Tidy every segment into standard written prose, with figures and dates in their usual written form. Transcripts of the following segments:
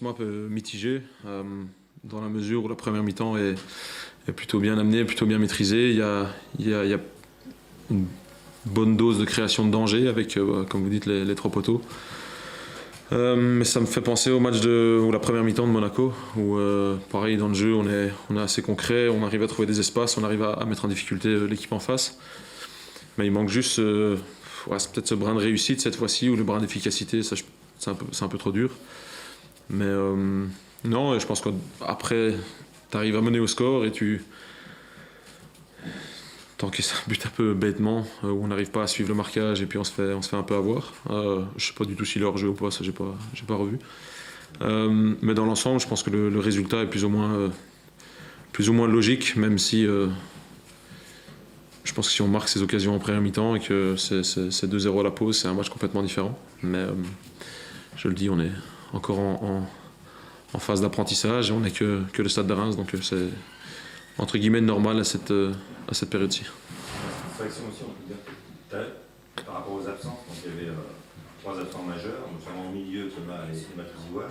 Un peu mitigé, dans la mesure où la première mi-temps est plutôt bien amenée, plutôt bien maîtrisée. Il y a une bonne dose de création de danger avec, comme vous dites, les trois poteaux. Mais ça me fait penser au match ou la première mi-temps de Monaco, où pareil dans le jeu on est assez concret, on arrive à trouver des espaces, on arrive à mettre en difficulté l'équipe en face. Mais il manque juste c'est peut-être ce brin de réussite cette fois-ci, ou le brin d'efficacité, c'est un peu trop dur. Mais non, je pense qu'après, tu arrives à mener au score et tu t'encaisses un but un peu bêtement, où on n'arrive pas à suivre le marquage et puis on se fait un peu avoir. Je sais pas du tout s'il est hors jeu ou pas, ça j'ai pas revu. Mais dans l'ensemble, je pense que le résultat est plus ou moins logique, même si je pense que si on marque ces occasions en première mi-temps et que c'est 2-0 à la pause, c'est un match complètement différent. Mais je le dis, on est encore en phase d'apprentissage et on n'est que le stade de Reims, donc c'est entre guillemets normal à cette période-ci. Satisfaction aussi, on peut dire, par rapport aux absences. Donc il y avait 3 absents majeurs, notamment au milieu Thomas et Matouziwa,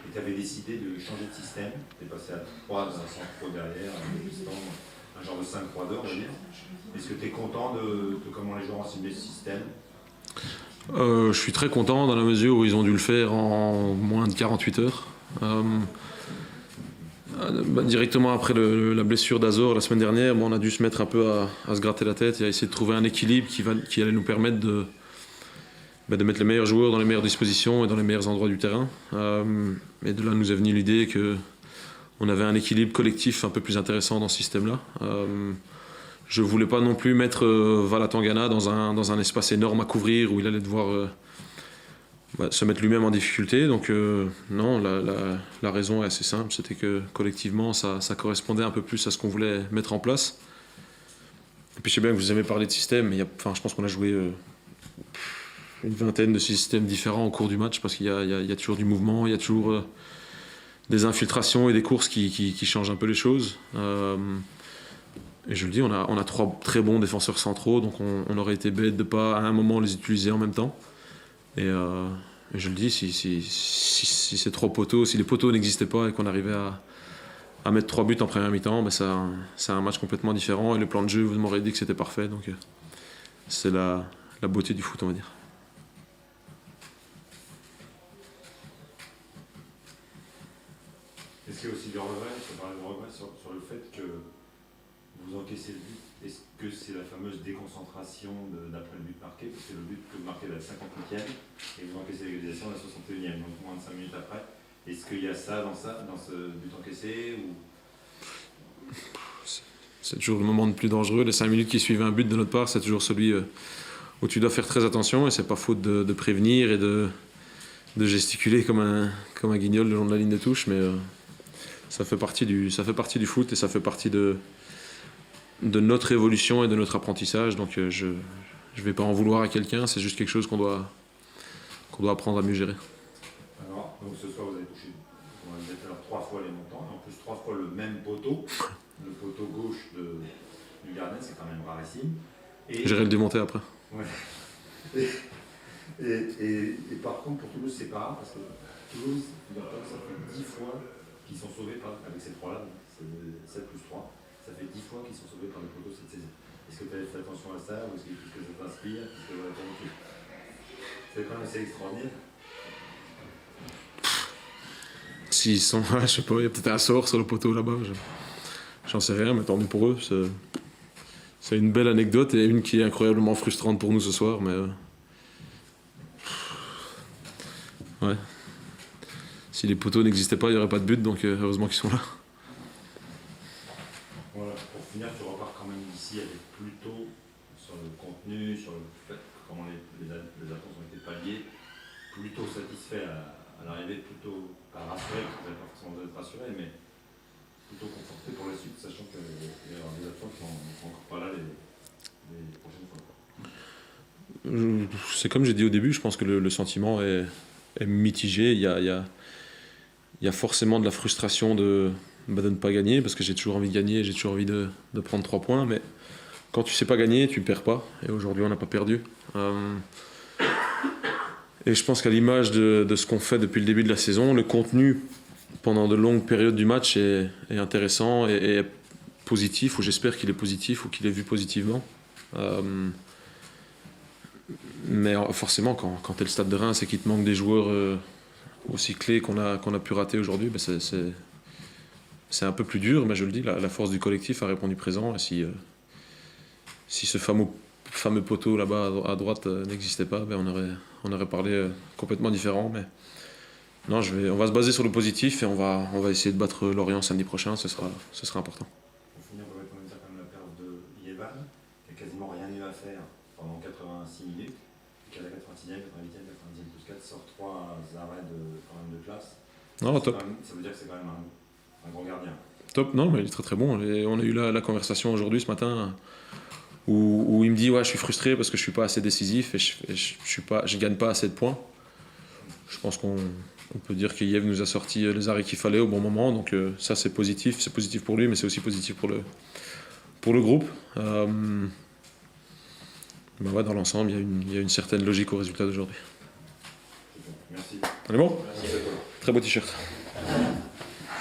et tu avais décidé de changer de système. Tu es passé à 3 centraux derrière, un genre de 5-3-2, on va dire. Est-ce que tu es content de comment les joueurs ont ciblé ce système? Je suis très content dans la mesure où ils ont dû le faire en moins de 48 heures. Directement après la blessure d'Azor la semaine dernière, on a dû se mettre un peu à se gratter la tête et à essayer de trouver un équilibre qui allait nous permettre de mettre les meilleurs joueurs dans les meilleures dispositions et dans les meilleurs endroits du terrain. Et de là nous est venue l'idée qu'on avait un équilibre collectif un peu plus intéressant dans ce système-là. Je ne voulais pas non plus mettre Vala Tangana dans un espace énorme à couvrir où il allait devoir se mettre lui-même en difficulté. Donc non, la raison est assez simple, c'était que collectivement ça correspondait un peu plus à ce qu'on voulait mettre en place. Et puis je sais bien que vous aimez parler de système, mais je pense qu'on a joué une vingtaine de systèmes différents au cours du match, parce qu'il y a toujours du mouvement, il y a toujours des infiltrations et des courses qui changent un peu les choses. Et je le dis, on a 3 très bons défenseurs centraux, donc on aurait été bête de ne pas à un moment les utiliser en même temps. Et je le dis, si ces 3 poteaux, si les poteaux n'existaient pas et qu'on arrivait à mettre 3 buts en première mi-temps, c'est un match complètement différent. Et le plan de jeu, vous m'aurez dit que c'était parfait. Donc c'est la beauté du foot, on va dire. Est-ce qu'il y a aussi des regrets, sur le fait que vous encaissez le but? Est-ce que c'est la fameuse déconcentration d'après le but marqué? Parce que le but que vous marquez à la 58e et vous encaissez l'égalisation à la 61e, donc moins de 5 minutes après. Est-ce qu'il y a ça dans ce but encaissé ou... C'est toujours le moment le plus dangereux. Les 5 minutes qui suivent un but de notre part, c'est toujours celui où tu dois faire très attention. Et c'est pas faute de prévenir et de gesticuler comme un guignol le long de la ligne de touche. Mais ça fait partie du foot et ça fait partie de notre évolution et de notre apprentissage. Donc je vais pas en vouloir à quelqu'un, c'est juste quelque chose qu'on doit apprendre à mieux gérer. Alors, donc ce soir vous avez touché, on va dire, 3 fois les montants, et en plus 3 fois le même poteau, le poteau gauche du gardien, c'est quand même rarissime. J'irai le démonter après. Ouais. Et par contre pour Toulouse c'est pas rare, parce que Toulouse, ça fait 10 fois qu'ils sont sauvés avec ces 3-là, c'est 7 plus 3. Ça fait 10 fois qu'ils sont sauvés par le poteau cette saison. Est-ce que tu as fait attention à ça, ou est-ce que ça t'inspire? C'est quand même assez extraordinaire. S'ils sont, je sais pas, il y a peut-être un sort sur le poteau là-bas, j'en sais rien, mais tant mieux pour eux. C'est une belle anecdote et une qui est incroyablement frustrante pour nous ce soir, mais ouais. Si les poteaux n'existaient pas, il n'y aurait pas de but, donc heureusement qu'ils sont là. Voilà, pour finir, tu repars quand même d'ici avec plutôt sur le contenu, sur le fait comment les attentes ont été palliées, plutôt satisfait à l'arrivée, plutôt pas rassuré, parce que vous n'avez pas forcément besoin d'être rassuré, mais plutôt conforté pour la suite, sachant qu'il y aura des attentes qui ne sont encore pas là les prochaines fois. C'est comme j'ai dit au début, je pense que le sentiment est mitigé. Il y a forcément de la frustration de ne pas gagner, parce que j'ai toujours envie de gagner, j'ai toujours envie de prendre 3 points, mais quand tu sais pas gagner, tu perds pas, et aujourd'hui on n'a pas perdu. Et je pense qu'à l'image de ce qu'on fait depuis le début de la saison, le contenu pendant de longues périodes du match est intéressant et est positif, ou j'espère qu'il est positif ou qu'il est vu positivement. Mais forcément, quand tu es le Stade de Reims et qu'il te manque des joueurs aussi clés qu'on a pu rater aujourd'hui, ben c'est un peu plus dur, mais je le dis, la force du collectif a répondu présent. Et si ce fameux poteau là-bas à droite n'existait pas, ben on aurait parlé complètement différent. Mais non, on va se baser sur le positif et on va essayer de battre Lorient samedi prochain, ce sera important. Pour finir, on va dire comme la perte de Yévan, qui n'a quasiment rien eu à faire pendant 86 minutes, qui à la 86e, 88e, 90e plus 4 sort 3 arrêts quand même de classe. Non, top. Ça veut dire que c'est quand même un grand gardien. Top, non, mais il est très très bon. Et on a eu la conversation aujourd'hui, ce matin, où il me dit ouais, je suis frustré parce que je suis pas assez décisif et je gagne pas assez de points. Je pense qu'on peut dire qu'Yev nous a sorti les arrêts qu'il fallait au bon moment, donc ça c'est positif pour lui, mais c'est aussi positif pour le groupe. Ben ouais, dans l'ensemble, il y a une certaine logique au résultat d'aujourd'hui. Merci. On est bon ? Merci. Très beau t-shirt.